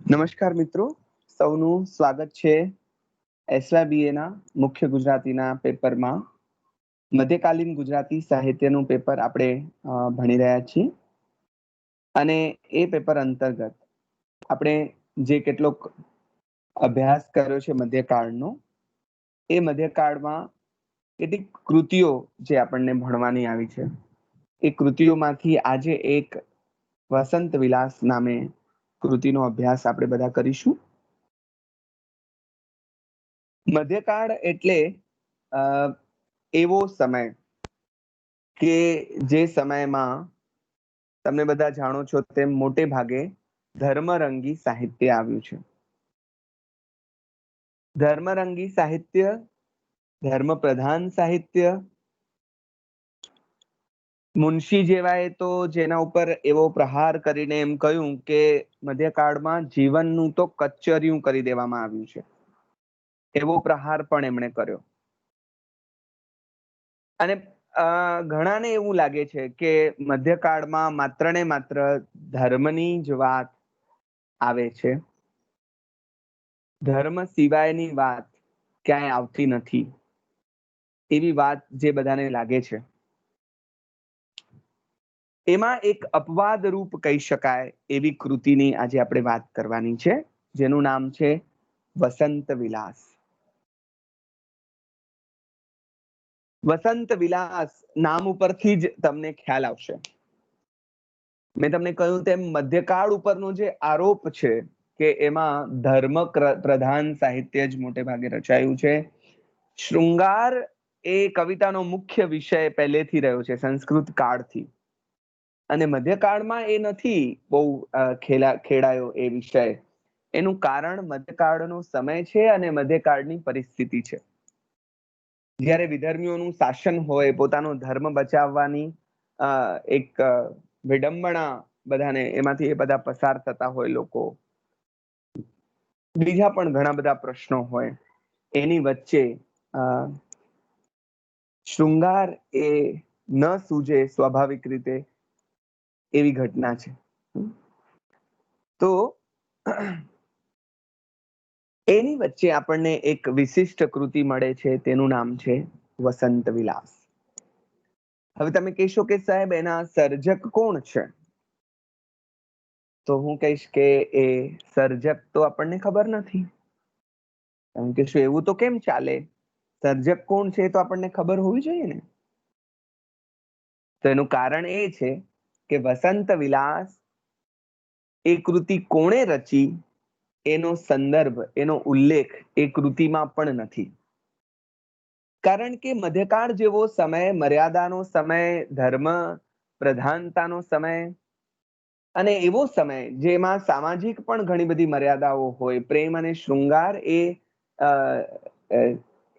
નમસ્કાર મિત્રો, સૌનું સ્વાગત છે SYBA ના મુખ્ય ગુજરાતીના પેપરમાં. મધ્યકાલીન ગુજરાતી સાહિત્યનું પેપર આપણે ભણી રહ્યા છીએ અને એ પેપર અંતર્ગત આપણે જે કેટલોક અભ્યાસ કર્યો છે મધ્યકાળનો, એ મધ્યકાળમાં કેટલીક કૃતિઓ જે આપણને ભણવાની આવી છે, એ કૃતિઓમાંથી આજે એક વસંત વિલાસ નામે કૃતિનો અભ્યાસ આપણે બધા કરીશું. મધ્યકાળ એટલે એવો સમય કે જે સમયમાં તમે બધા જાણો છો તેમ મોટે ભાગે ધર્મરંગી સાહિત્ય આવ્યું છે. ધર્મરંગી સાહિત્ય, ધર્મ પ્રધાન સાહિત્ય, મુનશી જેવાએ તો જેના ઉપર એવો પ્રહાર કરીને એમ કહ્યું કે મધ્યકાળમાં જીવનનું તો કચ્ચરિયું કરી દેવામાં આવ્યું છે, એવો પ્રહાર પણ એમણે કર્યો. અને ઘણાને એવું લાગે છે કે મધ્યકાળમાં માત્ર ને માત્ર ધર્મની જ વાત આવે છે, ધર્મ સિવાયની વાત ક્યાંય આવતી નથી, એવી વાત જે બધાને લાગે છે. એમાં એક અપવાદ રૂપ કહી શકાય એવી કૃતિની આજે આપણે વાત કરવાની છે, જેનું નામ છે વસંત વિલાસ. વસંત વિલાસ નામ ઉપરથી જ તમને ખ્યાલ આવશે. મેં તમને કહ્યું તેમ મધ્યકાળ ઉપરનો જે આરોપ છે કે એમાં ધર્મ પ્રધાન સાહિત્ય જ મોટે ભાગે રચાયું છે. શૃંગાર એ કવિતાનો મુખ્ય વિષય પહેલેથી રહ્યો છે, સંસ્કૃત કાળથી. અને મધ્યકાળમાં એ નથી બહુ ખેડાયો એ વિષય. એનું કારણ મધ્યકાળનો સમય છે અને મધ્યકાળની પરિસ્થિતિ છે. જ્યારે વિધર્મીઓનું શાસન હોય, પોતાનો ધર્મ બચાવવાની એક વિડંબણા બધાને એમાંથી એ બધા પસાર થતા હોય લોકો, બીજા પણ ઘણા બધા પ્રશ્નો હોય, એની વચ્ચે શૃંગાર એ ન સૂજે સ્વાભાવિક રીતે એવી ઘટના છે. તો એની વચ્ચે આપણને એક વિશિષ્ટ કૃતિ મળે છે, તેનું નામ છે વસંત વિલાસ. હવે તમે કહેશો કે સાહેબ એના સર્જક કોણ છે? તો હું કહીશ કે એ સર્જક તો આપણને ખબર નથી. તમે કહેશો એવું તો કેમ ચાલે, સર્જક કોણ છે એ તો આપણને ખબર હોવી જોઈએ ને. તો એનું કારણ એ છે કે વસંત વિલાસ એ કૃતિ કોણે રચી એનો સંદર્ભ, એનો ઉલ્લેખ એ કૃતિમાં પણ નથી. કારણ કે મધ્યકાળ જેવો સમય મર્યાદાનો સમય, ધર્મ પ્રધાનતાનો સમય, અને એવો સમય જેમાં સામાજિક પણ ઘણી બધી મર્યાદાઓ હોય. પ્રેમ અને શૃંગાર એ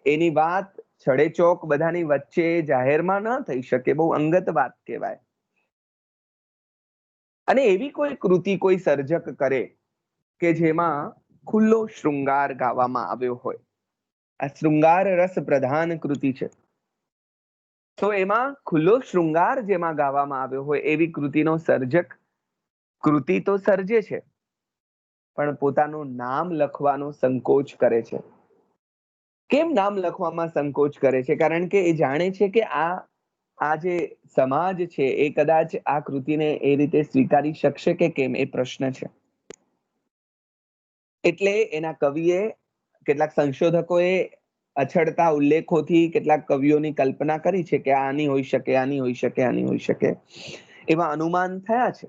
એની વાત છડેચોક બધાની વચ્ચે જાહેરમાં ન થઈ શકે, બહુ અંગત વાત કહેવાય. અને એવી કોઈ કૃતિ કોઈ સર્જક કરે કે જેમાં ખુલ્લો શૃંગાર ગાવામાં આવ્યો હોય, આ શૃંગાર રસ પ્રધાન કૃતિ છે, તો એમાં ખુલ્લો શૃંગાર જેમાં ગાવામાં આવ્યો હોય એવી કૃતિનો સર્જક કૃતિ તો સર્જે છે, પણ પોતાનું નામ લખવાનો સંકોચ કરે છે. કેમ નામ લખવામાં સંકોચ કરે છે? કારણ કે એ જાણે છે કે આ જે સમાજ છે એ કદાચ આ કૃતિને એ રીતે સ્વીકારી શકશે કે કેમ, એ પ્રશ્ન છે. એટલે એના કવિએ, કેટલાક સંશોધકોએ અછડતા ઉલ્લેખોથી કેટલાક કવિઓની કલ્પના કરી છે કે આની હોઈ શકે, આની હોઈ શકે, આની હોઈ શકે, એવા અનુમાન થયા છે.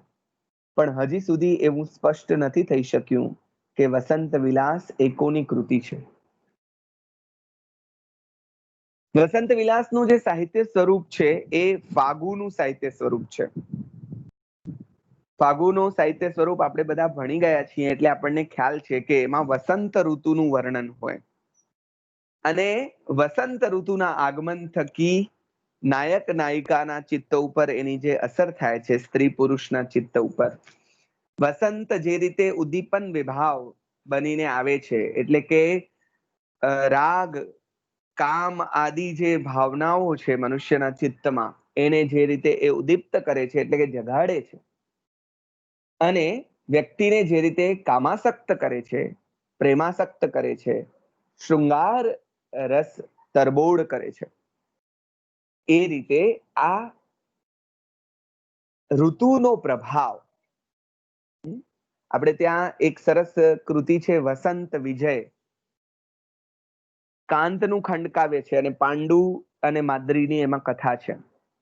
પણ હજી સુધી એવું સ્પષ્ટ નથી થઈ શક્યું કે વસંત વિલાસ એ કોની કૃતિ છે. વસંત વિલાસનું જે સાહિત્ય સ્વરૂપ છે એ ફાગુનું સાહિત્ય સ્વરૂપ છે. ફાગુનું સાહિત્ય સ્વરૂપ આપણે બધા ભણી ગયા છીએ એટલે આપણને ખ્યાલ છે કે એમાં વસંત ઋતુનું વર્ણન હોય, અને વસંત ઋતુના આગમન થકી નાયક નાયિકાના ચિત્ત ઉપર એની જે અસર થાય છે, સ્ત્રી પુરુષના ચિત્ત ઉપર વસંત જે રીતે ઉદ્દીપન વિભાવ બનીને આવે છે, એટલે કે રાગ, કામ આદિ જે ભાવનાઓ છે મનુષ્યના ચિત્તમાં, એને જે રીતે એ ઉદ્દીપ્ત કરે છે, એટલે કે જગાડે છે. અને વ્યક્તિને જે રીતે કામાસક્ત કરે છે, પ્રેમાસક્ત કરે છે, શૃંગાર રસ તરબોળ કરે છે, એ રીતે આ ઋતુનો પ્રભાવ, આપણે ત્યાં એક સરસ કૃતિ છે વસંત વિજય, કાંતનું ખંડકાવ્ય છે અને પાંડુ અને માદ્રીની એમાં કથા છે.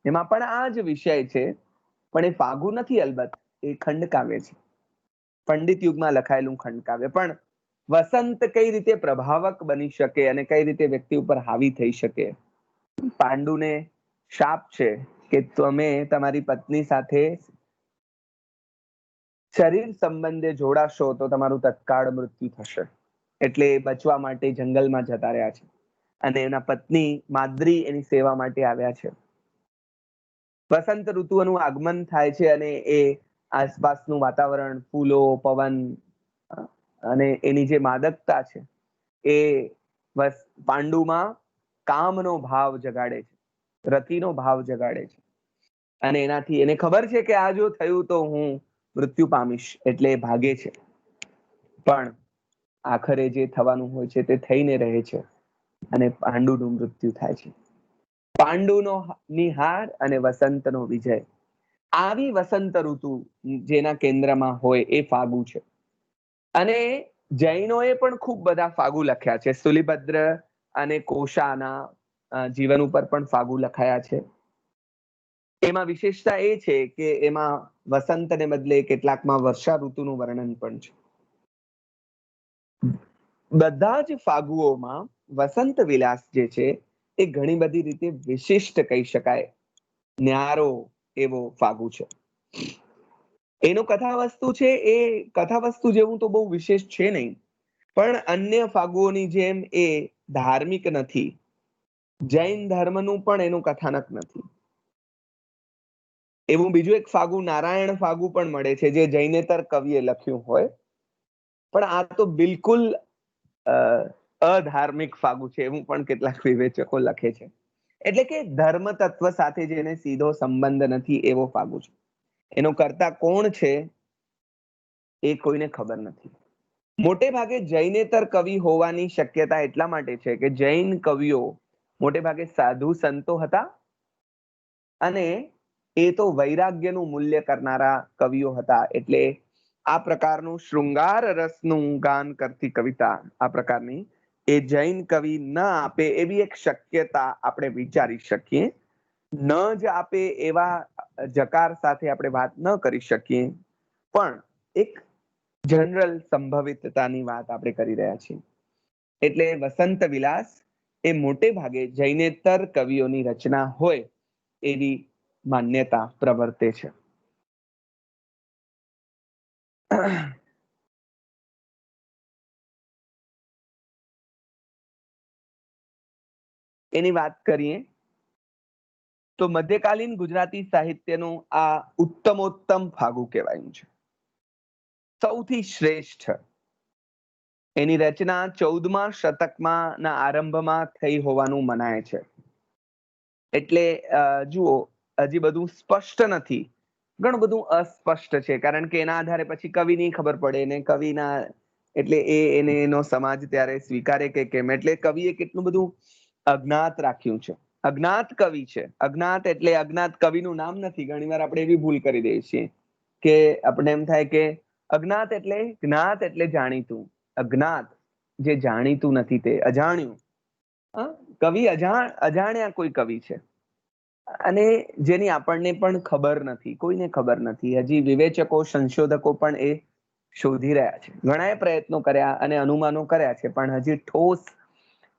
એમાં પણ આ જ વિષય છે, પણ એ ફાગુ નથી અલબત્ત, એ ખંડકાવ્ય છે, પંડિત યુગમાં લખાયેલું ખંડકાવ્ય. પણ વસંત કઈ રીતે પ્રભાવક બની શકે અને કઈ રીતે વ્યક્તિ ઉપર હાવી થઈ શકે. પાંડુને શાપ છે કે તમે તમારી પત્ની સાથે શરીર સંબંધે જોડાશો તો તમારું તત્કાળ મૃત્યુ થશે, એટલે બચવા માટે જંગલમાં જતા રહ્યા છે અને એના પત્ની માદ્રી એની સેવા માટે આવ્યા છે. વસંત ઋતુનું આગમન થાય છે અને એ આસપાસનું વાતાવરણ, ફૂલો, પવન અને એની જે માદકતા છે એ પાંડુમાં કામનો ભાવ જગાડે છે, રતિનો ભાવ જગાડે છે. અને એનાથી એને ખબર છે કે આ જો થયું તો હું મૃત્યુ પામીશ, એટલે ભાગે છે. પણ આખરે જે થવાનું હોય છે તે થઈને રહે છે અને પાંડુનું મૃત્યુ થાય છે. પાંડુનો નિહાર અને વસંતનો વિજય. આવી વસંત ઋતુ જેના કેન્દ્રમાં હોય એ ફાગુ છે. અને જૈનોએ પણ ખૂબ બધા ફાગુ લખ્યા છે. સુલીભદ્ર અને કોશાના જીવન ઉપર પણ ફાગુ લખાયા છે. એમાં વિશેષતા એ છે કે એમાં વસંતને બદલે કેટલાકમાં વર્ષા ઋતુનું વર્ણન પણ છે. બધા જ ફાગુઓમાં વસંત વિલાસ જે છે એ ઘણી બધી રીતે વિશિષ્ટ કહી શકાય, ન્યારો એવો ફાગુ છે. એનો કથા વસ્તુ છે એ કથા વસ્તુ જેવું તો બહુ વિશેષ છે નહીં, પણ અન્ય ફાગુઓની જેમ એ ધાર્મિક નથી. જૈન ધર્મનું પણ એનું કથાનક નથી. એવું બીજું એક ફાગુ નારાયણ ફાગુ પણ મળે છે જે જૈનેતર કવિએ લખ્યું હોય, પણ આ તો બિલકુલ અધાર્મિક ફાગુ છે એવું પણ કેટલાક વિવેચકો લખે છે. એટલે કે ધર્મ તત્વ સાથે જેને સીધો સંબંધ નથી એવો ફાગુ છે. એનો કરતા કોણ છે એ કોઈને ખબર નથી. મોટે ભાગે જૈનેતર કવિ હોવાની શક્યતા એટલા માટે છે કે જૈન કવિઓ મોટે ભાગે સાધુ સંતો હતા અને એ તો વૈરાગ્યનું મૂલ્ય કરનારા કવિઓ હતા. એટલે આ પ્રકારનું શૃંગાર રસનું ગાન કરતી કવિતા, આ પ્રકારની એ જૈન કવિ ન આપે એવી એક શક્યતા આપણે વિચારી શકીએ. ન જ આપે એવા જકાર સાથે આપણે વાત ન કરી શકીએ, પણ એક જનરલ સંભવિતતાની વાત આપણે કરી રહ્યા છીએ. એટલે વસંત વિલાસ એ મોટે ભાગે જૈનેતર કવિઓની રચના હોય એવી માન્યતા પ્રવર્તે છે. એની વાત કરીએ તો મધ્યકાલીન ગુજરાતી સાહિત્યનું આ ઉત્તમોત્તમ ફાગુ કહેવાયું છે, સૌથી શ્રેષ્ઠ. એની રચના 14મા શતકમાં ના આરંભમાં થઈ હોવાનું મનાય છે. એટલે જુઓ, હજી બધું સ્પષ્ટ નથી, ઘણું બધું અસ્પષ્ટ છે, કારણ કે એના આધારે પછી કવિની ખબર પડે ને કવિના એટલે એને એનો સમાજ ત્યારે સ્વીકારે કે કેમ. એટલે કવિએ કેટલું બધું અજ્ઞાત રાખ્યું છે. અજ્ઞાત કવિ છે. અજ્ઞાત એટલે અજ્ઞાત કવિનું નામ નથી. ઘણીવાર આપણે એવી ભૂલ કરી દઈએ છીએ કે આપણે એમ થાય કે અજ્ઞાત એટલે જ્ઞાત એટલે જાણીતું, અજ્ઞાત જે જાણીતું નથી તે અજાણ્યું. કવિ અજાણ્યા કોઈ કવિ છે અને જેની આપણને પણ ખબર નથી, કોઈને ખબર નથી. હજી વિવેચકો, સંશોધકો પણ એ શોધી રહ્યા છે, ઘણા પ્રયત્નો કર્યા અને અનુમાનો કર્યા છે, પણ હજી ઠોસ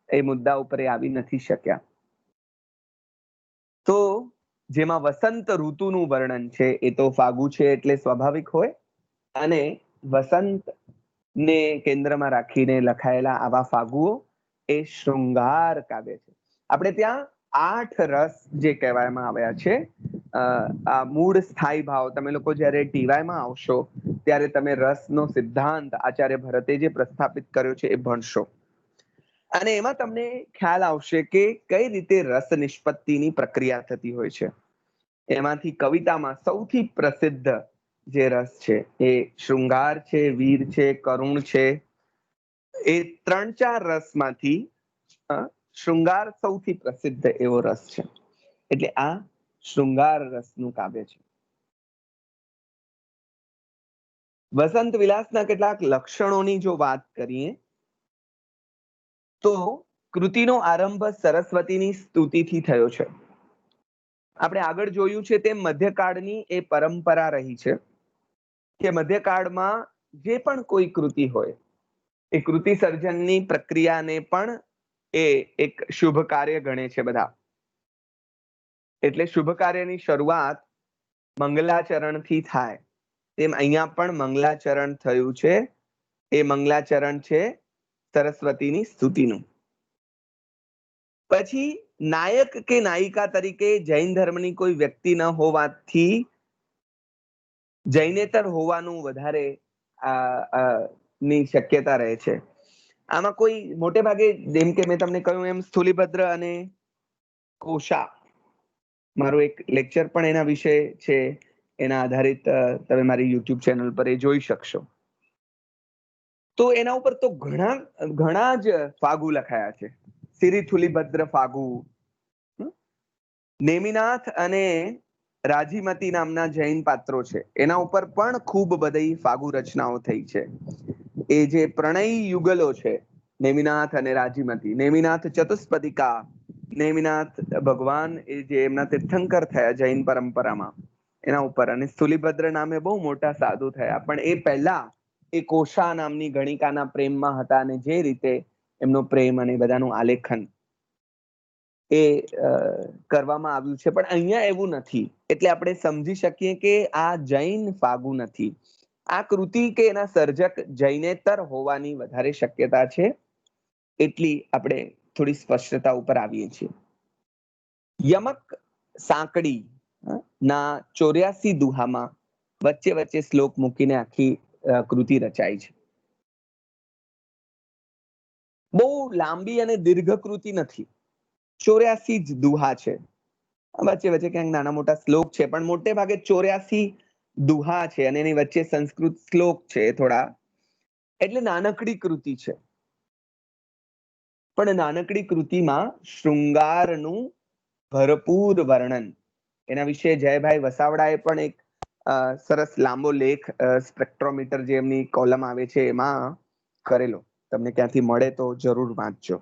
એ મુદ્દા ઉપર આવી નથી શક્યા. તો જેમાં વસંત ઋતુનું વર્ણન છે એ તો ફાગુ છે એટલે સ્વાભાવિક હોય, અને વસંત ને કેન્દ્રમાં રાખીને લખાયેલા આવા ફાગુઓ એ શૃંગાર કાવ્ય છે. આપણે ત્યાં 8 રસ જે કહેવામાં આવ્યા છે, આ મૂળ સ્થાયી ભાવ, તમે લોકો જ્યારે ટીવાયમાં આવશો ત્યારે તમે રસનો સિદ્ધાંત આચાર્ય ભરતે જે પ્રસ્થાપિત કર્યો છે એ ભણશો અને એમાં તમને ખ્યાલ આવશે કે કઈ રીતે રસ નિષ્પત્તિની પ્રક્રિયા થતી હોય છે. એમાંથી કવિતામાં સૌથી પ્રસિદ્ધ જે રસ છે એ શૃંગાર છે, વીર છે, કરુણ છે. એ 3-4 રસમાંથી શૃંગાર સૌથી પ્રસિદ્ધ એવો રસ છે. એટલે આ શૃંગાર રસનું કાવ્ય છે. વસંત વિલાસના કેટલાક લક્ષણોની જો વાત કરીએ તો કૃતિનો આરંભ સરસ્વતીની સ્તુતિથી થયો છે. આપણે આગળ જોયું છે તેમ મધ્યકાળની એ પરંપરા રહી છે કે મધ્યકાળમાં જે પણ કોઈ કૃતિ હોય એ કૃતિ સર્જનની પ્રક્રિયાને પણ એ એક શુભ કાર્ય ગણે છે બધા. એટલે શુભ કાર્યની શરૂઆત મંગલાચરણથી થાય. તેમ અહીંયા પણ મંગલાચરણ થયું છે. એ મંગલાચરણ છે સરસ્વતીની સ્તુતિનું. પછી નાયક કે નાયિકા તરીકે જૈન ધર્મની કોઈ વ્યક્તિ ન હોવાથી જૈનેતર હોવાનું વધારે ની શક્યતા રહે છે. આમાં કોઈ મોટે ભાગે જેમ કે મેં તમને કહ્યું એમ સ્થૂલીભદ્ર અને કોશા, મારું એક લેક્ચર પણ એના વિશે છે, એના આધારિત તમે મારી યુટ્યુબ ચેનલ પર એ જોઈ શકશો. તો એના ઉપર તો ઘણા જ ફાગુ લખાયા છે. સિરિથુલીભદ્ર ફાગુ, નેમિનાથ અને રાજીમતી નામના જૈન પાત્રો છે, એના ઉપર પણ ખૂબ બધી ફાગુ રચનાઓ થઈ છે. એ જે પ્રણય યુગલો છે, નેમિનાથ અને રાજીમતી, નેમિનાથ ચતુષ્પદિકા, નેમિનાથ ભગવાન એ જે એમના તીર્થંકર થયા જૈન પરંપરામાં, એના ઉપર. અને સ્થુલીભદ્ર નામે બહુ મોટા સાધુ થયા, પણ એ પહેલા એ કોશા નામની ગણિકાના પ્રેમમાં હતા, અને જે રીતે એમનો પ્રેમ અને બધાનું આલેખન એ કરવામાં આવ્યું છે. પણ અહીંયા એવું નથી, એટલે આપણે સમજી શકીએ કે આ જૈન ફાગુ નથી. આ કૃતિ કે એના સર્જક જૈનેતર હોવાની વધારે શક્યતા છે. એટલી આપણે થોડી સ્પષ્ટતા ઉપર આવીએ છીએ. યમક સાંકડી ના 84 દુહામાં વચ્ચે વચ્ચે શ્લોક મૂકીને આખી કૃતિ રચાય છે. બહુ લાંબી અને દીર્ઘ કૃતિ નથી, 84 જ દુહા છે. વચ્ચે વચ્ચે ક્યાંક નાના મોટા શ્લોક છે, પણ મોટે ભાગે 84 દુહા છે, અને એની વચ્ચે સંસ્કૃત શ્લોક છે થોડા. એટલે નાનકડી કૃતિ છે, પણ નાનકડી કૃતિમાં શૃંગારનું ભરપૂર વર્ણન. એના વિશે જયભાઈ વસાવડાએ પણ એક સરસ લાંબો લેખ સ્પેક્ટ્રોમીટર જે એમની કોલમ આવે છે એમાં કરેલો. તમને ક્યાંથી મળે તો જરૂર વાંચજો.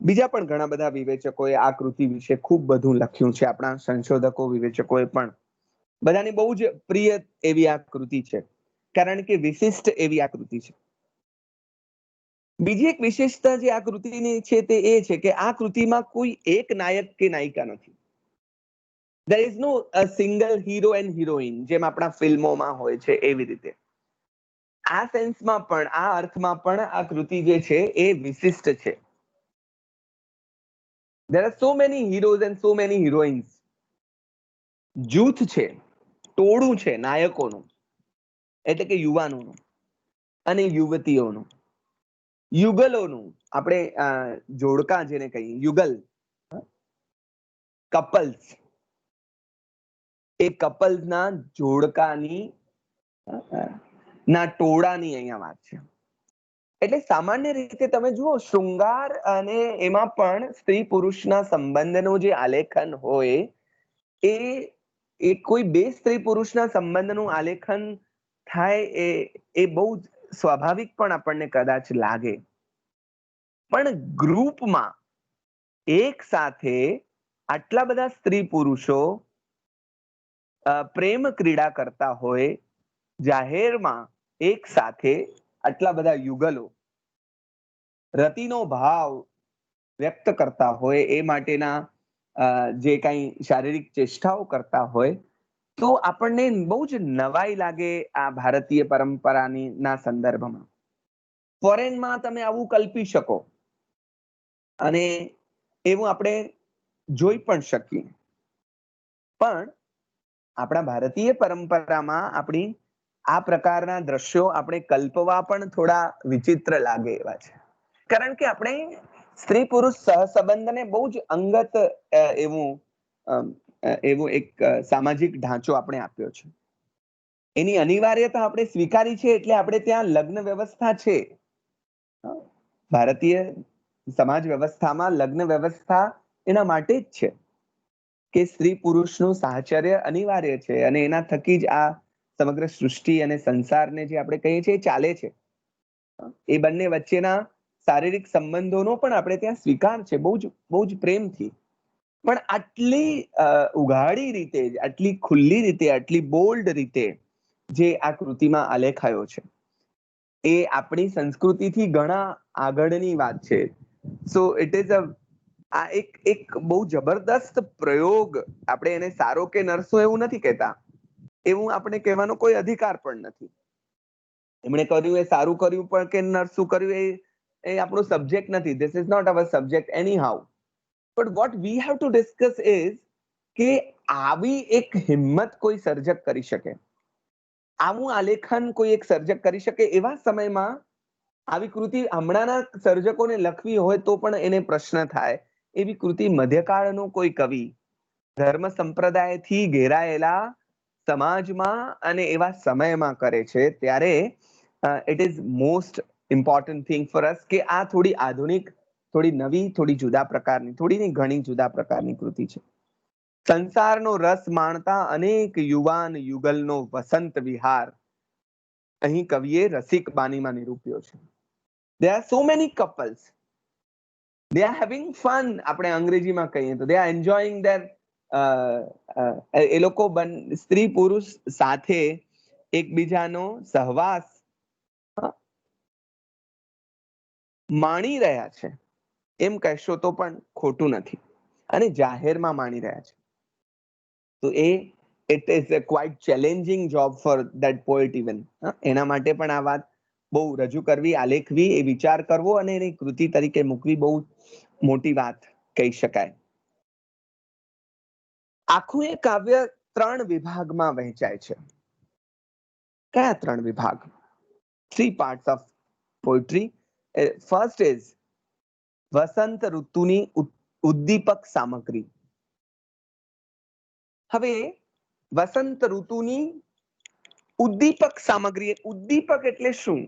બીજા પણ ઘણા બધા વિવેચકોએ આ કૃતિ વિશે ખૂબ બધું લખ્યું છે. આપણા સંશોધકો વિવેચકોએ પણ. બધાની બહુ જ પ્રિય એવી આ કૃતિ છે, કારણ કે વિશિષ્ટ એવી આ કૃતિ છે. બીજી એક વિશેષતા જે આ કૃતિની છે તે એ છે કે આ કૃતિમાં કોઈ એક નાયક કે નાયિકા નથી. there is no a single hero and heroine, જેમ આપણા ફિલ્મોમાં હોય છે એવી રીતે. આ સેન્સમાં પણ, આ અર્થમાં પણ આ કૃતિ જે છે એ વિશિષ્ટ છે. there are so many heroes and so many heroines. જૂથ છે, ટોળું છે નાયકોનું, એટલે કે યુવાનોનું અને યુવતીઓનું, યુગલોનું. આપણે જોડકા જેને કહીએ યુગલ, કપલ્સ, એ કપલ્સના જોડકાની ના ટોળાની અહીંયા વાત છે. એટલે સામાન્ય રીતે તમે જુઓ, શૃંગાર અને એમાં પણ સ્ત્રી પુરુષના સંબંધનું જે આલેખન હોય એ કોઈ બે સ્ત્રી પુરુષના સંબંધનું આલેખન થાય એ બહુ સ્વાભાવિક પણ આપણને કદાચ લાગે. પણ ગ્રુપમાં એક સાથે આટલા બધા સ્ત્રી પુરુષો પ્રેમ ક્રીડા કરતા હોય, જાહેરમાં એક સાથે આટલા બધા યુગલો રતિનો ભાવ વ્યક્ત કરતા હોય, એ માટેના જે કઈ શારીરિક ચેષ્ટાઓ કરતા હોય, તો આપણને બહુ જ નવાઈ લાગે આ ભારતીય પરંપરાની ના સંદર્ભમાં. ફોરેનમાં તમે આવું કલ્પી શકો, અને એવું આપણે જોઈ પણ શકીએ. પણ આપણા ભારતીય પરંપરામાં આપણી આ પ્રકારના દ્રશ્યો આપણે કલ્પવા પણ થોડા વિચિત્ર લાગે એવા છે. કારણ કે આપણે સ્ત્રી પુરુષ સહસંબંધને બહુ જ અંગત એવું એક સામાજિક ઢાંચો આપણે આપ્યો છે. એની અનિવાર્યતા આપણે સ્વીકારી છે એટલે આપણે ત્યાં લગ્ન વ્યવસ્થા છે. ભારતીય સમાજ વ્યવસ્થામાં લગ્ન વ્યવસ્થા એના માટે જ છે કે સ્ત્રી પુરુષનું સાહચર્ય અનિવાર્ય છે અને એના થકી જ આ સમગ્ર સૃષ્ટિ અને સંસારને જે આપણે કહીએ છીએ ચાલે છે. એ બંને વચ્ચેના શારીરિક સંબંધોનો પણ આપણે ત્યાં સ્વીકાર છે, બહુ જ પ્રેમથી. પણ આટલી ઉઘાડી રીતે, આટલી ખુલ્લી રીતે, આટલી બોલ્ડ રીતે જે આ કૃતિમાં આલેખાયો છે એ આપણી સંસ્કૃતિથી ઘણા આગળની વાત છે. સો ઇટ ઇઝ આ એક બહુ જબરદસ્ત પ્રયોગ. આપણે એને સારો કે નરસો એવું નથી કહેતા, એવું આપણે કહેવાનો કોઈ અધિકાર પણ નથી. એમણે કર્યું એ સારું કર્યું પણ કે નરસું કર્યું એ આપણો સબ્જેક્ટ નથી. This is not our subject anyhow. But what we have to discuss is કે આવી એક હિંમત કોઈ સર્જક કરી શકે, આવું આલેખન કોઈ એક સર્જક કરી શકે, એવા સમયમાં આવી કૃતિ હમણાંના સર્જકોને લખવી હોય તો પણ એને પ્રશ્ન થાય. એવી કૃતિ મધ્યકાળનો કોઈ કવિ ધર્મ સંપ્રદાયથી ઘેરાયેલા સમાજમાં અને એવા સમયમાં કરે છે, ત્યારે it is most important thing for us કે આ થોડી આધુનિક, થોડી નવી, થોડી જુદા પ્રકારની, થોડી નહીં ઘણી જુદા પ્રકારની કૃતિ છે. સંસારનો રસ માણતા અનેક યુવાન યુગલનો વસંત વિહાર અહીં કવિએ રસિક બાનીમાં નિરૂપ્યો છે. There are so many couples. They are having fun. આપણે અંગ્રેજીમાં કહીએ તો they are enjoying their એ લોકો સ્ત્રી પુરુષ સાથે એકબીજાનો સહવાસ માણી રહ્યા છે, એમ કહેશો તો પણ ખોટું નથી, અને જાહેરમાં માણી રહ્યા છે. તો it is a quite challenging job for that poet even. એના માટે પણ આ વાત બહુ રજૂ કરવી, આલેખવી, એ વિચાર કરવો અને એની કૃતિ તરીકે મૂકવી બહુ મોટી વાત કહી શકાય. આખું એ કાવ્ય 3 વિભાગમાં વહેંચાય છે. કયા 3 વિભાગ? 3 parts of poetry. First is વસંત ઋતુની ઉદ્દીપક સામગ્રી. હવે વસંત ઋતુની ઉદ્દીપક સામગ્રી, ઉદ્દીપક એટલે શું?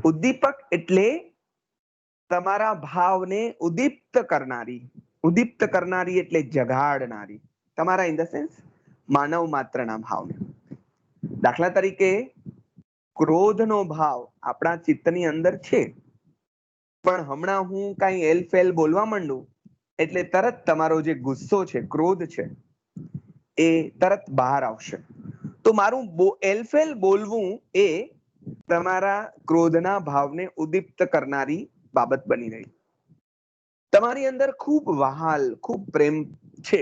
ઉદ્દીપક એટલે તમારા ભાવને ઉદ્દીપ્ત કરનારી. ઉદ્દીપ્ત કરનારી એટલે જગાડનારી, તમારા ઇન ધ સેન્સ માનવ માત્રના ભાવને. દાખલા તરીકે ક્રોધનો ભાવ આપણા ચિત્તની અંદર છે, પણ હમણાં હું કઈ એલફેલ બોલવા માંડું એટલે તરત તમારો જે ગુસ્સો છે, ક્રોધ છે, એ તરત બહાર આવશે. તો મારું એલફેલ બોલવું એ તમારા ક્રોધના ભાવને ઉદ્દીપ્ત કરનારી બાબત બની રહી. તમારી અંદર ખૂબ વહાલ, ખૂબ પ્રેમ છે,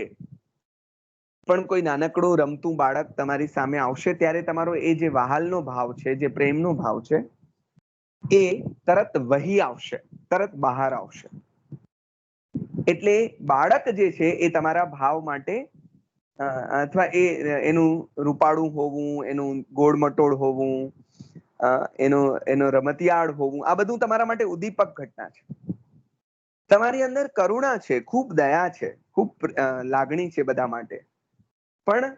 પણ કોઈ નાનકડું રમતું બાળક તમારી સામે આવશે ત્યારે તમારો એ જે વહાલનો ભાવ છે, જે પ્રેમનો ભાવ છે, એ તરત વહી આવશે, તરત બહાર આવશે. એટલે બાળક જે છે એ તમારા ભાવ માટે અથવા એનું રૂપાળું હોવું, એનું ગોળમટોળ હોવું, એનો રમતિયાળ હોવું, આ બધું તમારા માટે ઉદ્દીપક ઘટના છે. તમારી અંદર કરુણા છે, ખૂબ દયા છે, ખૂબ લાગણી છે બધા માટે, પણ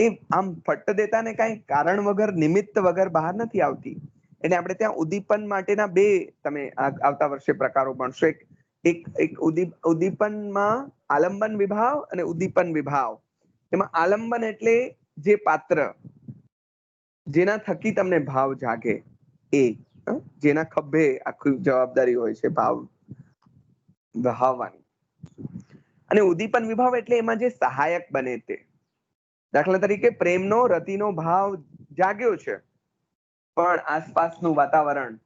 એ આમ ફટ્ટ દેતા ને કઈ કારણ વગર, નિમિત્ત વગર બહાર નથી આવતી. એટલે આપણે ત્યાં ઉદ્દીપન માટેના 2 તમે આવતા વર્ષે પ્રકારો ભણશો. એક ઉદ્દીપનમાં આલંબન વિભાવ અને ઉદ્દીપન વિભાવ. એમાં આલંબન એટલે જે પાત્ર જેના થકી તમને ભાવ જાગે, એ જેના ખભે આખી જવાબદારી હોય છે ભાવ વહાવવાની. અને ઉદ્દીપન વિભાવ એટલે એમાં જે સહાયક બને તે. દાખલા તરીકે પ્રેમનો રતિનો ભાવ જાગ્યો છે, પણ આસપાસનું વાતાવરણ,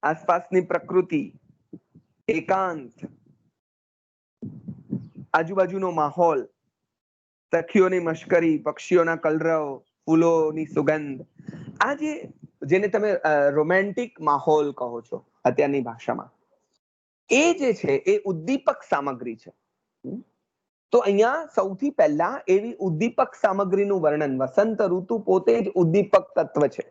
આસપાસની પ્રકૃતિ, એકાંત, આજુબાજુનો માહોલ, સખીઓની મશ્કરી, પક્ષીઓના કલરવ, ફૂલોની સુગંધ, આ જેને તમે રોમેન્ટિક માહોલ કહો છો અત્યારની ભાષામાં, એ જે છે એ ઉદ્દીપક સામગ્રી છે. તો અહીંયા સૌથી પહેલા એવી ઉદ્દીપક સામગ્રીનું વર્ણન, વસંત ઋતુ પોતે જ ઉદ્દીપક તત્વ છે,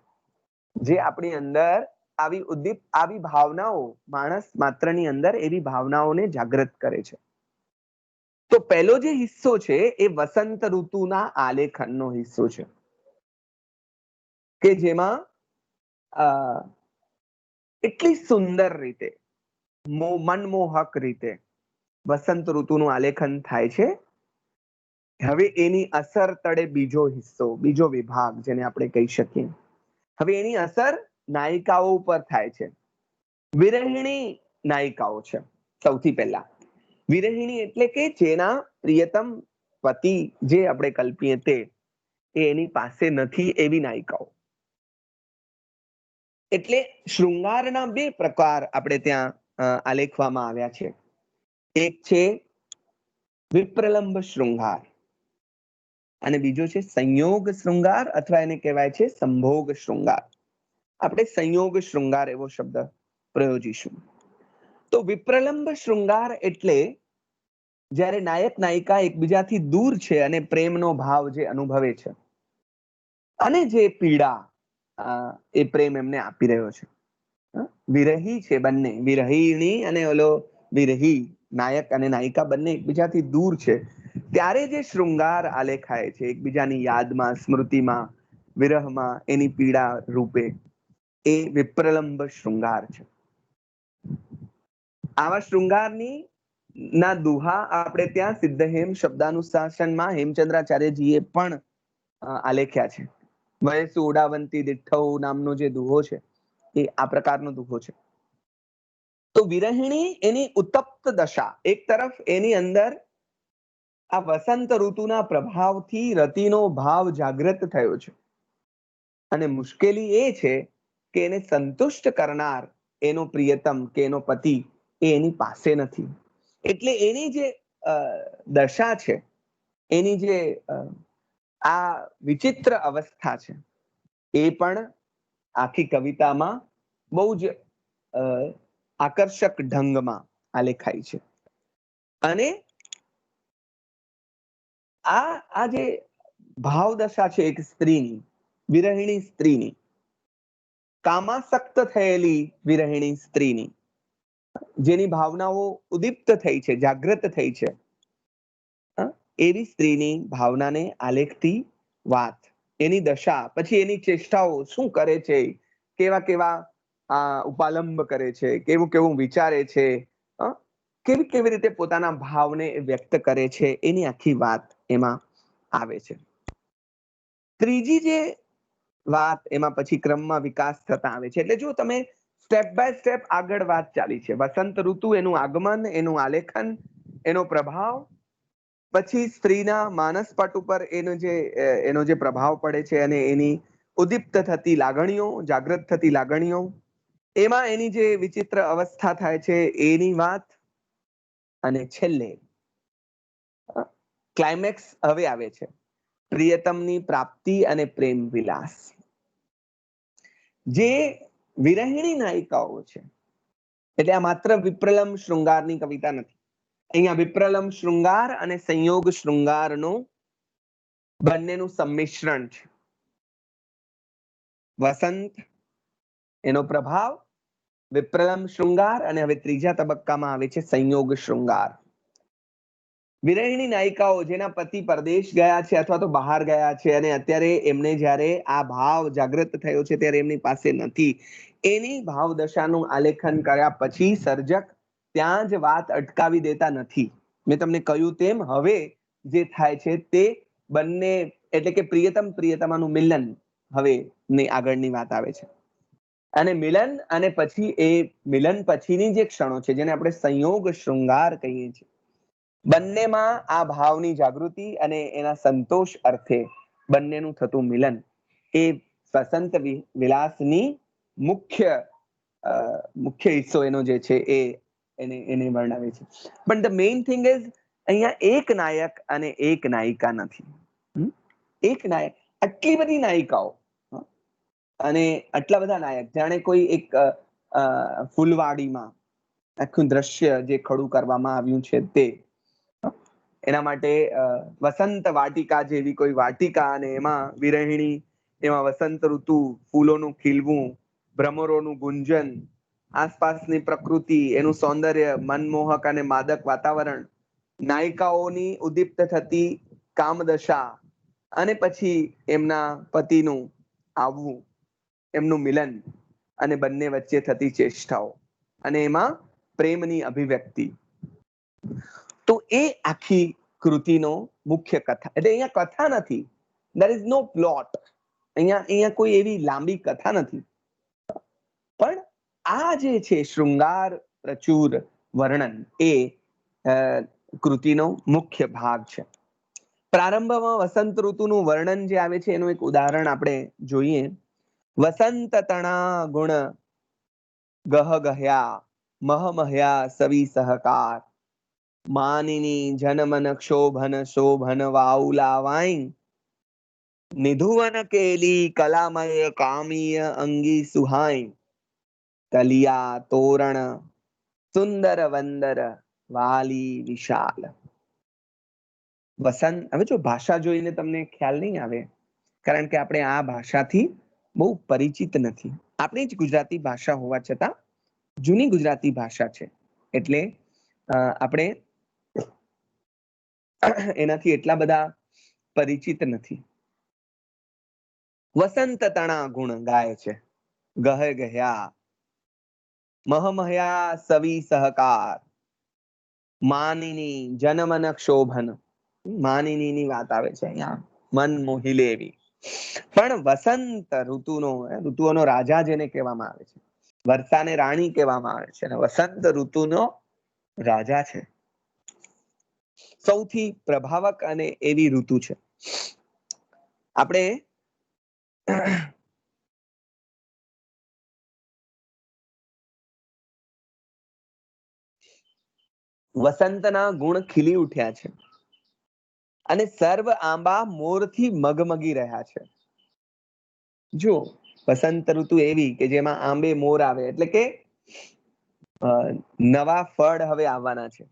જે આપણી અંદર આવી ભાવનાઓ, માણસ માત્રની અંદર એવી ભાવનાઓને જાગૃત કરે છે. તો પહેલો જે હિસ્સો છે એ વસંત ઋતુના આલેખનનો હિસ્સો છે, કે જેમાં એટલી સુંદર રીતે, મનમોહક રીતે વસંત ઋતુનું આલેખન થાય છે. હવે એની અસર તળે બીજો હિસ્સો, બીજો વિભાગ જેને આપણે કહી શકીએ, હવે એની અસર નાયિકાઓ ઉપર થાય છે. વિરહિણી નાયિકાઓ છે. સૌથી પહેલા વિરહિણી એટલે કે જેના પ્રિયતમ પતિ જે આપણે કલ્પીએ તે એની પાસે નથી એવી નાયિકાઓ. એટલે શૃંગારના બે પ્રકાર આપણે ત્યાં આલેખવામાં આવ્યા છે. એક છે વિપ્રલંબ શૃંગાર અને બીજો છે સંયોગ શૃંગાર, અથવા એને કહેવાય છે સંભોગ શૃંગાર. આપણે સંયોગ શૃંગાર એવો શબ્દ પ્રયોજીશું. તો વિપ્રલંબ શૃંગાર એટલે જ્યારે નાયક નાયિકા એકબીજાથી દૂર છે અને પ્રેમનો ભાવ જે અનુભવે છે, અને જે પીડા એ પ્રેમ એમને આપી રહ્યો છે. વિરહી છે બંને, વિરહિણી અને ઓલો વિરહી, નાયક અને નાયિકા બંને એકબીજાથી દૂર છે, ત્યારે જે શૃંગાર આલેખાય છે એકબીજાની યાદમાં, સ્મૃતિમાં, વિરહમાં, એની પીડા રૂપે, એ વિપ્રલંબ શૃંગાર છે. આવા શૃંગારની ના દુહા આપણે ત્યાં સિદ્ધહેમ શબ્દાનુશાસનમાં હેમચંદ્રાચાર્યજીએ પણ આલેખ્યા છે. વયસુ ઉડાવંતી દિઠ્ઠૌ નામનો જે દુહો છે એ આ પ્રકારનો દુહો છે. તો વિરહિણી એની ઉત્તપ્ત દશા, એક તરફ એની અંદર આ વસંત ઋતુના પ્રભાવથી રતિનો ભાવ જાગૃત થયો છે, અને મુશ્કેલી એ છે કે એને સંતુષ્ટ કરનાર એનો પ્રિયતમ કે એનો પતિ એ એની પાસે નથી. એટલે એની જે દશા છે, એની જે આ વિચિત્ર અવસ્થા છે, એ પણ આખી કવિતામાં બહુ જ આકર્ષક ઢંગમાં આલેખાય છે. અને આ જે ભાવદશા છે એક સ્ત્રીની, વિરહિણી સ્ત્રીની, કામાસક્ત થયેલી વિરહિણી સ્ત્રીની, જેની ભાવનાઓ ઉદીપ્ત થઈ છે, જાગૃત થઈ છે, એવી સ્ત્રીની ભાવનાને આલેખતી વાત, એની દશા, પછી એની ચેષ્ટાઓ શું કરે છે, કેવા કેવા ઉપાલંબ કરે છે, કેવું કેવું વિચારે છે, કેવી કેવી રીતે પોતાના ભાવને વ્યક્ત કરે છે, એની આખી વાત એમાં આવે છે. ત્રીજી જે વાત એમાં પછી ક્રમમાં વિકાસ થતા આવે છે. એટલે જો તમે સ્ટેપ બાય સ્ટેપ આગળ વાત ચાલી છે. વસંત ઋતુ, એનું આગમન, એનું આલેખન, એનો પ્રભાવ, પછી સ્ત્રીના માનસપટ ઉપર એનો જે પ્રભાવ પડે છે, અને એની ઉદીપ્ત થતી લાગણીઓ, જાગૃત થતી લાગણીઓ, એમાં એની જે વિચિત્ર અવસ્થા થાય છે એની વાત, અને છેલ્લે ક્લાઇમેક્સ હવે આવે છે, પ્રિયતમની પ્રાપ્તિ અને પ્રેમ વિલાસ. જે વિરહિણી નાયિકાઓ છે, એટલે આ માત્ર વિપ્રલંબ શૃંગારની કવિતા નથી. અહીંયા વિપ્રલંબ શૃંગાર અને સંયોગ શૃંગારનું બંનેનું સંમિશ્રણ છે. વસંત, એનો પ્રભાવ, વિપ્રલંબ શૃંગાર, અને હવે ત્રીજા તબક્કામાં આવે છે સંયોગ શૃંગાર. વિરહિણી નાયિકાઓ જેના પતિ પરદેશ ગયા છે અથવા તો બહાર ગયા છે, અને અત્યારે એમને જ્યારે આ ભાવ જાગૃત થયો છે ત્યારે એમની પાસે નથી, એની ભાવદશાનું આલેખન કર્યા પછી સર્જક ત્યાં જ વાત અટકાવી દેતા નથી. મેં તમને કહ્યું તેમ હવે જે થાય છે તે બંને, એટલે કે પ્રિયતમ પ્રિયતમાનું મિલન, હવે આગળની વાત આવે છે. અને મિલન, અને પછી એ મિલન પછીની જે ક્ષણો છે જેને આપણે સંયોગ શૃંગાર કહીએ છીએ, બંનેમાં આ ભાવની જાગૃતિ અને એના સંતોષ અર્થે બંનેનું થતું મિલન એ વસંત વિલાસની મુખ્ય હિસ્સો એનો જે છે એને વર્ણવે છે. પણ ધ મેઇન થિંગ ઇઝ, અહીંયા એક નાયક અને એક નાયિકા નથી. એક નાયક, આટલી બધી નાયિકાઓ અને આટલા બધા નાયક, જાણે કોઈ એક ફૂલવાડીમાં આખું દ્રશ્ય જે ખડું કરવામાં આવ્યું છે તે. એના માટે વસંત વાટિકા જેવી કોઈ વાટિકા, અને એમાં વિરહિણી, એમાં વસંત ઋતુ, ફૂલોનું ખીલવું, ભ્રમરોનું ગુંજન, આસપાસની પ્રકૃતિ, એનું સૌંદર્ય, મનમોહક અને માદક વાતાવરણ, નાયિકાઓની ઉદ્દીપ્ત થતી કામદશા અને પછી એમના પતિનું આવવું, એમનું મિલન અને બંને વચ્ચે થતી ચેષ્ટાઓ અને એમાં પ્રેમની અભિવ્યક્તિ. તો એ આખી કૃતિનો મુખ્ય કથા, એટલે અહીંયા કથા નથી, there is no plot, અહીંયા કોઈ એવી લાંબી કથા નથી, પણ આ જે છે શૃંગાર પ્રચુર વર્ણન એ કૃતિનો મુખ્ય ભાગ છે. પ્રારંભમાં વસંત ઋતુનું વર્ણન જે આવે છે એનું એક ઉદાહરણ આપણે જોઈએ. વસંત તણા ગુણ ગહ ગહ્યા મહમહ્યા સવી સહકાર માનિની જનમન ક્ષોભન શોભન વાઉલાવાઈ નિધુવન કેલી કલામય કામીય અંગી સુહાઈ કલિયા તોરણ સુંદર વંદર વાલી વિશાલ. વસંત, હવે જો ભાષા જોઈને તમને ખ્યાલ નહીં આવે, કારણ કે આપણે આ ભાષાથી બહુ પરિચિત નથી. આપણી જ ગુજરાતી ભાષા હોવા છતાં જૂની ગુજરાતી ભાષા છે, એટલે આપણે એનાથી એટલા બધા પરિચિત નથી. વસંત તણા ગુણ ગાય છે, ગહે ગહ્યા મહમહ્યા સવી સહકાર માનિની જનમન ક્ષોભન, માનિની વાત આવે છે અહીંયા, મન મોહી લે એવી. પણ વસંત ઋતુઓનો રાજા જેને કહેવામાં આવે છે, વર્ષાને રાણી કહેવામાં આવે છે, અને વસંત ઋતુનો રાજા છે, સૌથી પ્રભાવક અને એવી ઋતુ છે. આપણે વસંતના ગુણ ખીલી ઉઠ્યા છે અને સર્વ આંબા મોરથી મગમગી રહ્યા છે. જો વસંત ઋતુ એવી કે જેમાં આંબે મોર આવે, એટલે કે નવા ફળ હવે આવવાના છે,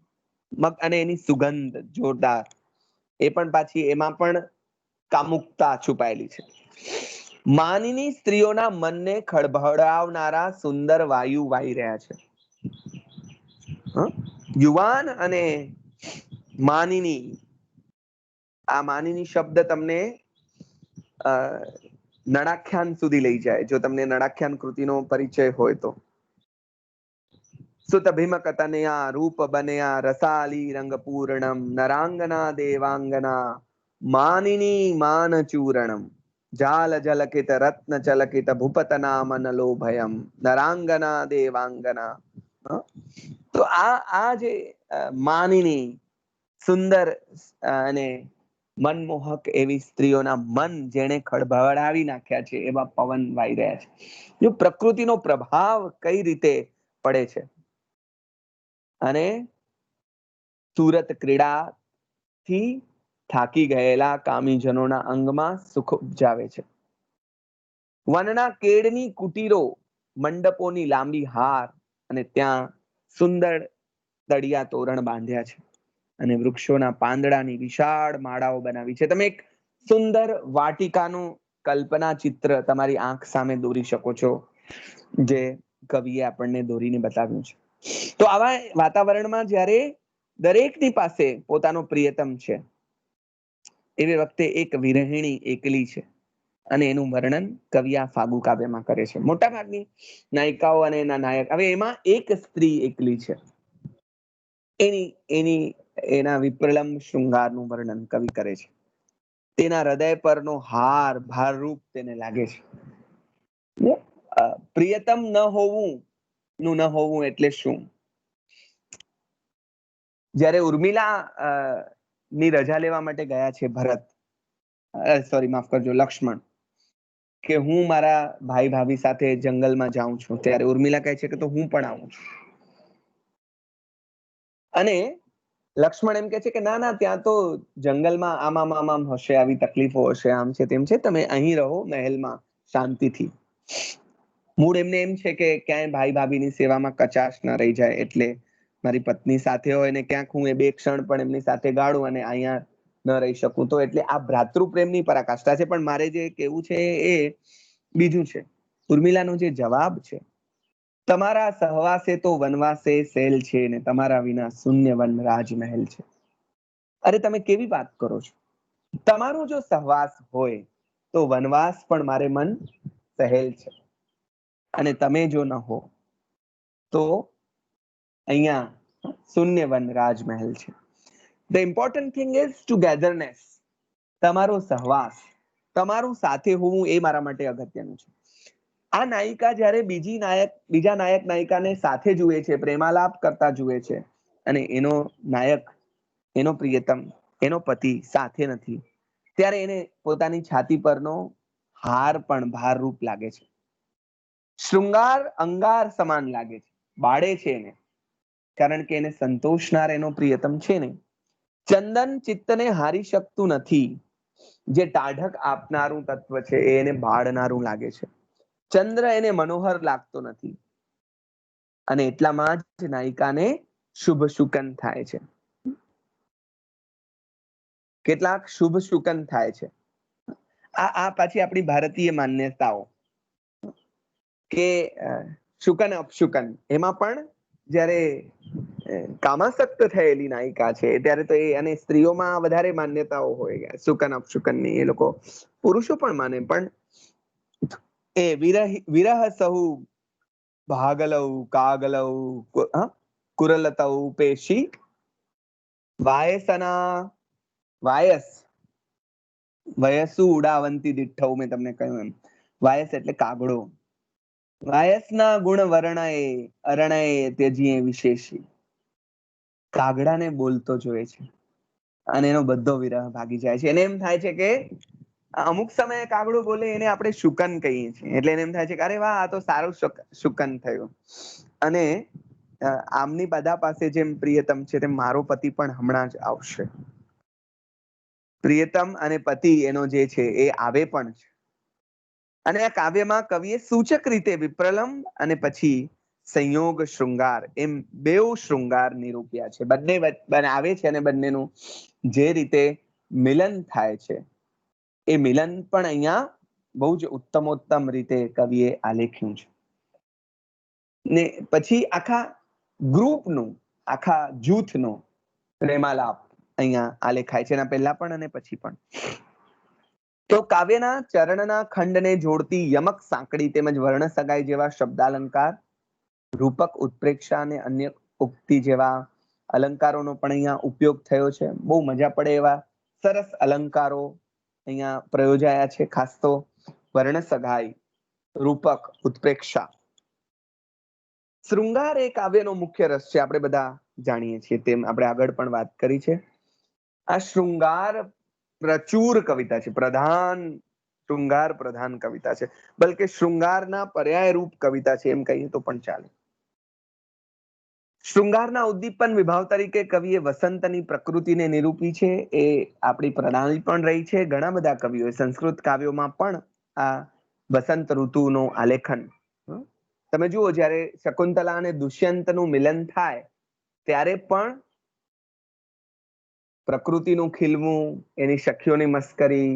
અને એની સુગંધ જોરદાર, એ પણ પાછી એમાં પણ કામુકતા છુપાયેલી છે. માનીની સ્ત્રીઓના મનને ખળભળાવનારા સુંદર વાયુ વાઈ રહ્યા છે. યુવાન અને માનિની, આ માનિની શબ્દ તમને નળાખ્યાન સુધી લઈ જાય, જો તમને નળાખ્યાન કૃતિનો પરિચય હોય તો. સુત ભીમક તનયા રૂપ બનયા રસાલી રંગ પૂર્ણમ નરાંગના દેવાંગના માનિની માન ચૂર્ણમ જાલ જલકિત રત્ન ચલકિત ભૂપત નામન લોભયમ નરાંગના દેવાંગના. તો આ જે માનિની સુંદર અને મનમોહક એવી સ્ત્રીઓના મન જેણે ખળભળાવી નાખ્યા છે, એવા પવન વાઈ રહ્યા છે. જો પ્રકૃતિનો પ્રભાવ કઈ રીતે પડે છે, અને સુરત ક્રીડાથી થાકી ગયેલા કામીજનોના અંગમાં સુખ ઉપજાવે છે. વનના કેળની કુટીરો, મંડપોની લાંબી હાર, અને ત્યાં સુંદર તળિયા તોરણ બાંધ્યા છે, અને વૃક્ષોના પાંદડાની વિશાળ માળાઓ બનાવી છે. તમે એક સુંદર વાટિકાનું કલ્પના ચિત્ર તમારી આંખ સામે દોરી શકો છો, જે કવિએ આપણને દોરીને બતાવ્યું છે. તો આવા વાતાવરણમાં જ્યારે દરેકની પાસે પોતાનો પ્રિયતમ છે, એવી વખતે એક વિરહિણી એકલી છે, અને એનું વર્ણન કવિ આ ફાગુ કાવ્યમાં કરે છે. મોટા ભાગની નાયિકાઓ અને એના નાયક, હવે એમાં એક સ્ત્રી એકલી છે, એના વિપ્રલંબ શૃંગારનું વર્ણન કવિ કરે છે. તેના હૃદય પરનો હાર ભારરૂપ તેને લાગે છે. પ્રિયતમ ન હોવું એટલે શું? જ્યારે ઉર્મિલા ની રજા લેવા માટે ગયા છે ભરત, સોરી માફ કરજો, લક્ષ્મણ, કે હું મારા ભાઈ ભાભી સાથે જંગલમાં જાઉં છું, ત્યારે ઉર્મિલા કહે છે કે તો હું પણ આવું છું. અને લક્ષ્મણ એમ કે છે કે ના ત્યાં તો જંગલમાં આમ હશે, આવી તકલીફો હશે, આમ છે તેમ છે, તમે અહીં રહો મહેલમાં શાંતિથી. મૂળ એમને એમ છે કે ક્યાંય ભાઈ ભાભીની સેવામાં કચાશ ન રહી જાય, એટલે મારી પત્ની સાથે હોય ને ક્યાંક હું એ બે ક્ષણ પણ એમની સાથે ગાળું અને અહીંયા ન રહી શકું. તો એટલે આ ભ્રાતૃપ્રેમની પરાકાષ્ઠા છે. પણ મારે જે કહેવું છે એ બીજું છે. ઉર્મિલાનો જે જવાબ છે, તમારા સહવાસે તો વનવાસે સેલ છે, ને તમારા વિના શૂન્ય વન રાજમહેલ છે. અરે તમે કેવી વાત કરો છો? તમારો જો સહવાસ હોય તો વનવાસ પણ મારે મન સહેલ છે, અને તમે જો ન હો તો અહીંયા શૂન્ય વન રાજમહેલ છે. ધ ઇમ્પોર્ટન્ટ થિંગ ઇઝ ટુગેધરનેસ. તમારો સહવાસ, તમારું સાથે હોવું એ મારા માટે અગત્યનું છે. આ નાયિકા જ્યારે બીજા નાયક નાયિકાને સાથે જુએ છે, પ્રેમાલાપ કરતા જુએ છે, અને એનો નાયક, એનો પ્રિયતમ, એનો પતિ સાથે નથી, ત્યારે એને પોતાની છાતી પરનો હાર પણ ભારરૂપ લાગે છે. શૃંગાર અંગાર સમાન લાગે છે, બાળે છે એને, કારણ કે એને સંતોષનાર એનો પ્રિયતમ છે ને. ચંદન ચિત્તને હારી શકતું નથી. જે ટાઢક આપનારું તત્વ છે એ એને બાળનારું લાગે છે. ચંદ્ર એને મનોહર લાગતો નથી, અને એટલામાં જ નાયિકાને શુભ શુકન થાય છે. કેટલાક શુભ શુકન થાય છે. આ પાછી આપણી ભારતીય માન્યતાઓ કે શુકન અપશુકન, એમાં પણ જ્યારે કામાસક્ત થયેલી નાયિકા છે ત્યારે તો એ, અને સ્ત્રીઓમાં વધારે માન્યતાઓ હોય શુકન અપશુકનની, એ લોકો પુરુષો પણ માને, પણ એ વિરહ સહુ ભાગલૌ કાગલૌ કુરલતૌ પેશી વાયસના વાયસ વયસુ ઉડાવંતી દિઠ્ઠૌ, મેં તમને કહ્યું એમ. વાયસ એટલે કાગડો. વાયસના ગુણ વર્ણયે અરણયે ત્યજીએ વિશેષી. કાગડાને બોલતો જોવે છે અને એનો બધો વિરહ ભાગી જાય છે. એને એમ થાય છે કે અમુક સમયે કાગડું બોલે એને આપણે શુકન કહીએ છીએ, એટલે એને એમ થાય છે કે અરે વાહ, આ તો સારું શુકન થયું. અને આમની બધા પાસે જેમ પ્રિયતમ છે તેમ મારો પતિ પણ હમણાં જ આવશે. પ્રિયતમ અને પતિ એનો જે છે એ આવે પણ છે. અને આ કાવ્યમાં કવિએ સૂચક રીતે વિપ્રલંબ અને પછી સંયોગ શૃંગાર, એમ બેઉ શૃંગાર નિરૂપ્યા છે. બંને આવે છે અને બંનેનું જે રીતે મિલન થાય છે, એ મિલન પણ અહીંયા બહુ જ ઉત્તમોત્તમ રીતે કવિએ આલેખ્યું છે. ને પછી આખા ગ્રુપનું, આખા જૂથનો પ્રેમાલાપ અહીંયા આલેખાય છે, એના પહેલા પણ અને પછી પણ. તો કાવ્યના ચરણના ખંડને જોડતી યમક સાંકડી તેમજ વર્ણ સગાઈ જેવા શબ્દાલંકાર, રૂપક ઉત્પ્રેક્ષા અને અન્ય ઉક્તિ જેવા અલંકારોનો પણ અહીંયા ઉપયોગ થયો છે. બહુ મજા પડે એવા સરસ અલંકારો અહીંયા પ્રયોજાયા છે. ખાસ તો વર્ણ સગાઈ, રૂપક, ઉત્પ્રેક્ષા. શૃંગાર એ કાવ્યનો મુખ્ય રસ છે, આપણે બધા જાણીએ છીએ તેમ, આપણે આગળ પણ વાત કરી છે. આ શૃંગાર પ્રચુર કવિતા છે, શૃંગાર પ્રધાન કવિતા છે, બલકે શૃંગારના પર્યાય રૂપ કવિતા છે એમ કહીએ તો પણ ચાલે. શૃંગારના ઉદ્દીપન વિભાવ તરીકે કવિએ વસંતની પ્રકૃતિને નિરૂપી છે. એ આપણી પ્રણાલી પણ રહી છે. ઘણા બધા કવિઓએ સંસ્કૃત કાવ્યોમાં પણ આ વસંત ઋતુનું આલેખન, તમે જુઓ જ્યારે શકુંતલા અને દુષ્યંતનું મિલન થાય ત્યારે પણ પ્રકૃતિનું ખીલવું, એની સખીઓની મસ્કરી,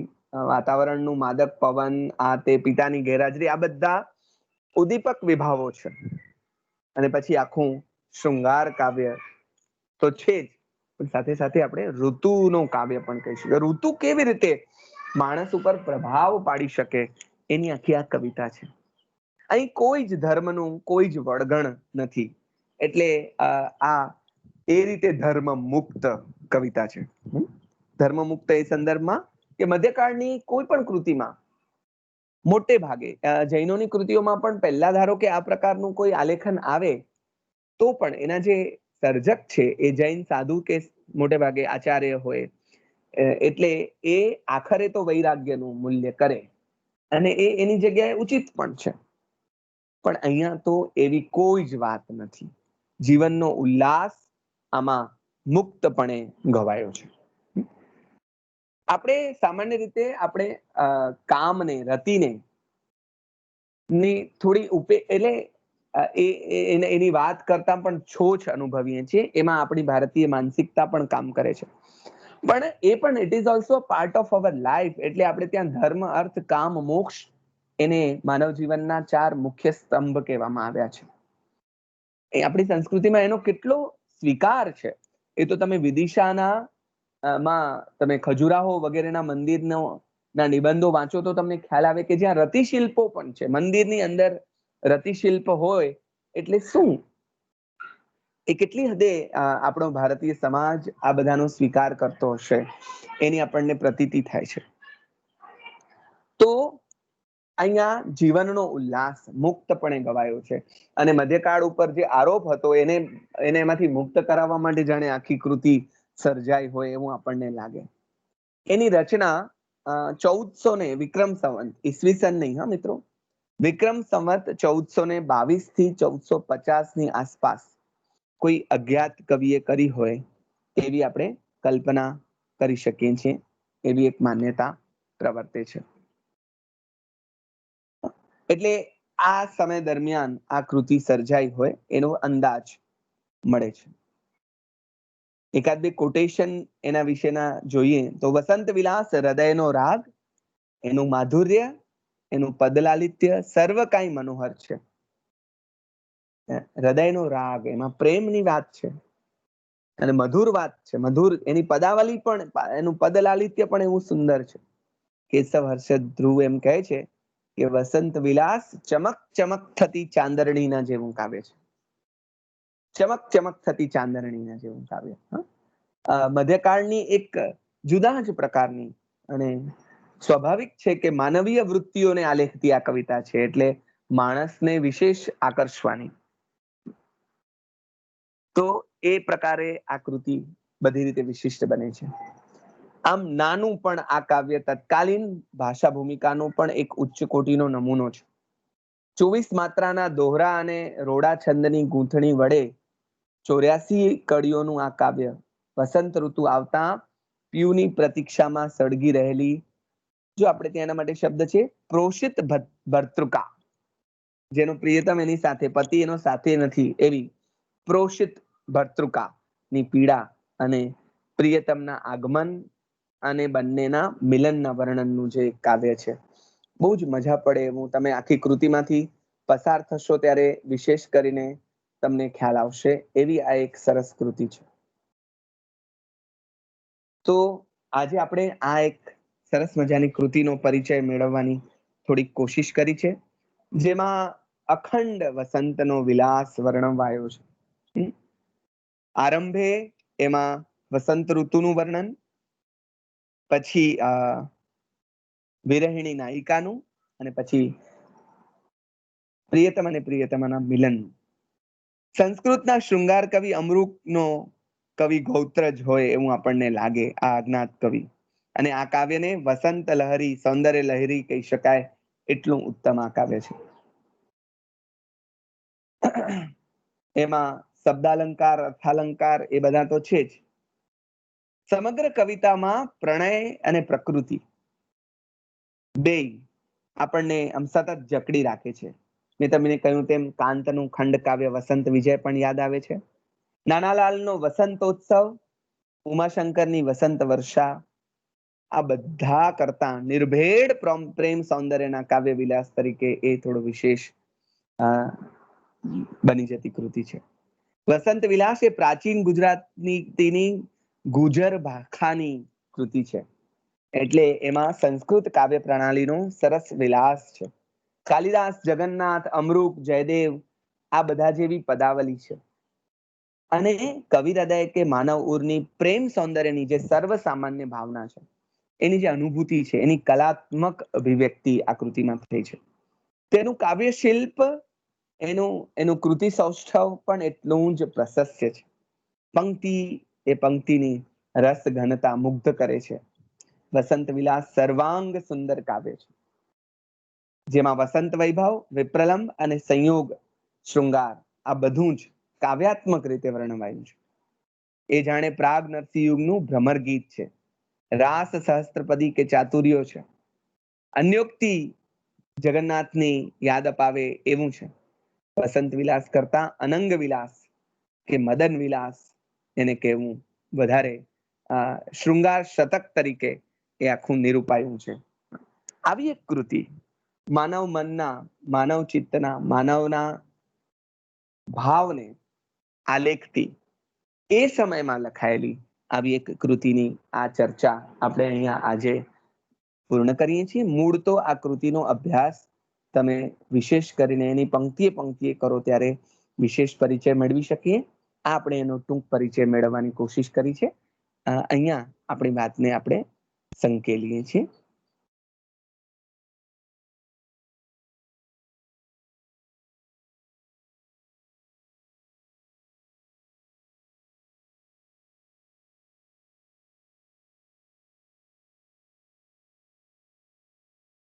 વાતાવરણનું માદક પવન, આ તે પિતાની ગેરહાજરી, આ બધા ઉદ્દીપક વિભાવો છે. અને પછી આખું શૃંગાર કાવ્ય તો છે જ, પણ સાથે સાથે આપણે ઋતુનું કાવ્ય પણ કહી શકીએ. ઋતુ કેવી રીતે માણસ ઉપર પ્રભાવ પાડી શકે એની આખી આ કવિતા છે. અહીં કોઈ જ ધર્મનું કોઈ જ વળગણ નથી, એટલે આ એ રીતે ધર્મ મુક્ત કવિતા છે. ધર્મ મુક્ત એ સંદર્ભમાં કે મધ્યકાળની કોઈ પણ કૃતિમાં મોટે ભાગે, જૈનોની કૃતિઓમાં પણ પહેલા ધારો કે આ પ્રકારનું કોઈ આલેખન આવે તો પણ એના જે સર્જક છે એ જૈન સાધુ કે મોટે ભાગે આચાર્ય હોય, એટલે એ આખરે તો વૈરાગ્યનું મૂલ્ય કરે, અને એ એની જગ્યાએ ઉચિત પણ છે. પણ અહીંયા તો એવી કોઈ જ વાત નથી. જીવનનો ઉલ્લાસ આમાં મુક્તપણે ગવાયો છે. આપણે સામાન્ય રીતે આપણે કામને, રતિને ની થોડી એટલે એની વાત કરતા પણ છોછ અનુભવીએ છીએ. એમાં આપણી ભારતીય માનસિકતા પણ કામ કરે છે. પણ એ પણ it is also part of our life. એટલે આપણે ત્યાં ધર્મ, અર્થ, કામ, મોક્ષ, એને માનવ જીવનના 4 મુખ્ય સ્તંભ કહેવામાં આવ્યા છે. એ આપણી સંસ્કૃતિમાં એનો કેટલો સ્વીકાર છે એ તો તમે વિદિશાના માં તમે ખજુરાહો વગેરેના મંદિરનો ના નિબંધો વાંચો તો તમને ખ્યાલ આવે કે જ્યાં રતિશિલ્પો પણ છે, મંદિરની અંદર રતિશિલ્પ હોય એટલે શું, એ કેટલી હદે આપણો ભારતીય સમાજ આ બધાનો સ્વીકાર કરતો હશે એની આપણને પ્રતીતિ થાય છે. તો અહીંયા જીવનનો ઉલ્લાસ મુક્તપણે ગવાયો છે અને મધ્યકાળ ઉપર જે આરોપ હતો એને એમાંથી મુક્ત કરાવવા માટે જાણે આખી કૃતિ સર્જાઈ હોય એવું આપણને લાગે. એની રચના 1400 વિક્રમ સંવત, ઈસવીસન નહીં હા મિત્રો, વિક્રમ સંવત 1422 થી 1450 ની આસપાસ કોઈ અજ્ઞાત કવિએ કરી હોય એવી આપણે કલ્પના કરી શકીએ છીએ, એવી એક માન્યતા પ્રવર્તે છે. એટલે આ સમય દરમિયાન આ કૃતિ સર્જાઈ હોય એનો અંદાજ મળે છે. એકાદ બે કોટેશન એના વિશેના જોઈએ તો વસંત વિલાસ હૃદયનો રાગ, એનું માધુર્ય, એનું પદલાલિત્ય સર્વ કાંઈ મનોહર છે. હૃદયનો રાગ, એમાં પ્રેમની વાત છે અને મધુર વાત છે, મધુર એની પદાવલી પણ, એનું પદલાલિત્ય પણ એવું સુંદર છે. કેશવ હર્ષદ ધ્રુવ એમ કહે છે કે વસંત વિલાસ ચમક ચમક થતી ચાંદરણીના જેવું કાવ્ય છે. ચમક ચમક થતી ચાંદરણીના જેવું કાવ્ય. મધ્યકાળની એક જુદા જ પ્રકારની અને સ્વાભાવિક છે કે માનવીય વૃત્તિઓને આલેખતી આ કવિતા છે, એટલે માણસને વિશેષ આકર્ષવાની. તો એ પ્રકારે આ કૃતિ બધી રીતે વિશિષ્ટ બને છે. આમ નાનું પણ આ કાવ્ય તત્કાલીન ભાષા ભૂમિકાનો પણ એક ઉચ્ચ કોટીનો નમૂનો છે. 24 માત્રાના દોહરા અને રોડા છંદની ગૂંથણી વડે 84 કડીઓનું આ કાવ્ય વસંત ઋતુ આવતા પીયુની પ્રતીક્ષામાં સળગી રહેલી, જો આપણે ત્યાં એના માટે શબ્દ છે પ્રોષિત ભર્તૃકા, જેનો પ્રિયતમ એની સાથે, પતિ એનો સાથે નથી એવી પ્રોષિત ભર્તૃકા ની પીડા અને પ્રિયતમના આગમન અને બંનેના મિલનના વર્ણનનું જે કાવ્ય છે, બહુ જ મજા પડે એવું. તમે આખી કૃતિમાંથી પસાર થશો ત્યારે વિશેષ કરીને તમને ખ્યાલ આવશે એવી આ એક સરસ કૃતિ છે. તો આજે આપણે આ એક સરસ મજાની કૃતિનો પરિચય મેળવવાની થોડીક કોશિશ કરી છે, જેમાં અખંડ વસંતનો વિલાસ વર્ણવાયો છે. આરંભે એમાં વસંત ઋતુનું વર્ણન, પછી વિરહિણી નાયિકાનું, અને પછી પ્રિયતમ અને પ્રિયતમાના મિલન. સંસ્કૃતના શૃંગાર કવિ અમૃકનો કવિ ગૌત્રજ હોય એવું આપણને લાગે આ અજ્ઞાત કવિ, અને આ કાવ્યને વસંત લહરી, સૌંદર્ય લહરી કહી શકાય એટલું ઉત્તમ આ કાવ્ય છે. એમાં શબ્દાલંકાર, અર્થાલંકાર એ બધા તો છે જ. સમગ્ર કવિતામાં પ્રણય અને પ્રકૃતિ બે આપણને આમ સતત જકડી રાખે છે. મેં તમને કહ્યું તેમ કાંતનું ખંડ કાવ્ય વસંત વિજય પણ યાદ આવે છે. નાનાલાલનો વસંતોત્સવ, ઉમાશંકરની વસંત વર્ષા, આ બધા કરતા નિર્ભેળ પ્રેમ સૌંદર્યના કાવ્ય વિલાસ તરીકે એ થોડો વિશેષ બની જતી કૃતિ છે. વસંત વિલાસ એ પ્રાચીન ગુજરાતની તેની ગુજર ભાખાની કૃતિ છે, એટલે એમાં સંસ્કૃત કાવ્ય પ્રણાલીનો સરસ વિલાસ છે. કાલિદાસ, જગન્નાથ, અમૃક, જયદેવ આ બધા જેવી પદાવલી છે. અને કવિ હૃદય કે માનવ ઉરની પ્રેમ સૌંદર્યની જે સર્વસામાન્ય ભાવના છે, એની જે અનુભૂતિ છે, એની કલાત્મક અભિવ્યક્તિ આકૃતિમાં થઈ છે. તેનું કાવ્ય શિલ્પ, એનું કૃતિ સૌષ્ઠવ પણ એટલું જ પ્રશસ્ત છે. પંક્તિ એ પંક્તિની રસ ઘનતા મુગ્ધ કરે છે. વસંત વિલાસ સર્વાંગ સુંદર કાવ્ય છે, જેમાં વસંત વૈભવ, વિપ્રલંબ અને સંયોગ શૃંગાર આ બધું જ કાવ્યાત્મક રીતે વર્ણવાયું છે. એ જાણે પ્રાગ નરસિંહ યુગનું ભ્રમર ગીત છે. રાસ સહસ્ત્રપદી કે ચાતુર્યો છે. અન્યોક્તિ જગન્નાથની યાદ અપાવે એવું છે. વસંત વિલાસ કરતા અનંગ વિલાસ કે મદન વિલાસ એને કહેવું વધારે શૃંગાર શતક તરીકે એ આખું નિરૂપાયું છે. આવી એક કૃતિ માનવ મનના, માનવ ચિત્તના, માનવના ભાવને આલેખતી, એ સમયમાં લખાયેલી આવી એક કૃતિની આ ચર્ચા આપણે અહીંયા આજે પૂર્ણ કરીએ છીએ. મૂળ તો આ કૃતિનો અભ્યાસ તમે વિશેષ કરીને એની પંક્તિએ કરો ત્યારે વિશેષ પરિચય મેળવી શકીએ. આપણે એનો ટૂંક પરિચય મેળવવાની કોશિશ કરી છે. અહીંયા આપણી વાતને આપણે સંકેલીએ છીએ.